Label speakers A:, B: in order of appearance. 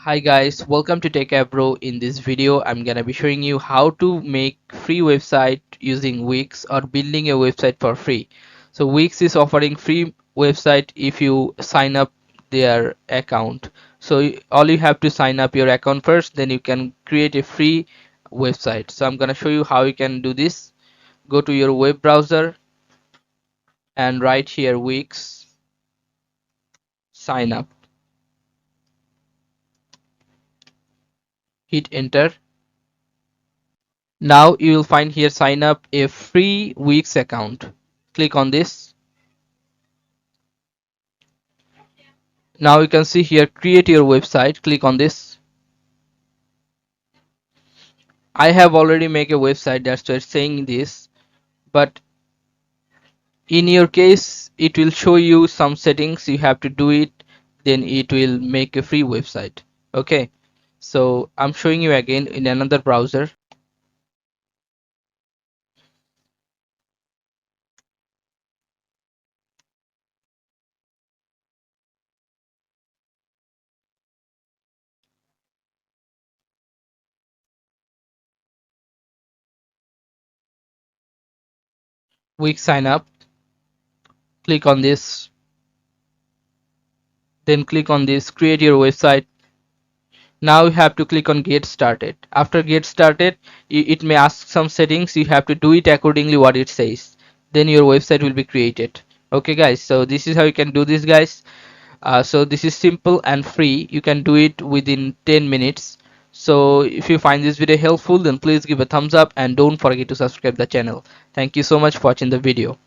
A: Hi guys, welcome to Techavro. In this video, I'm gonna be showing you how to make free website using Wix or building a website for free. So Wix is offering free website if you sign up their account. So all you have to sign up your account first, then you can create a free website. So I'm gonna show you how you can do this. Go to your web browser and write here Wix sign up. Hit enter. Now you will find here sign up a free Wix account. Click on this. Now you can see here create your website. Click on this. I have already made a website, that's why it's saying this, but in your case it will show you some settings you have to do it, then it will make a free website. Okay, so I'm showing you again in another browser. Wix sign up. Click on this, then click on this create your website. Now you have to click on get started. After get started, it may ask some settings, you have to do it accordingly what it says, then your website will be created. Okay guys, so this is how you can do this guys. So this is simple and free, you can do it within 10 minutes. So if you find this video helpful, then please give a thumbs up and don't forget to subscribe the channel. Thank you so much for watching the video.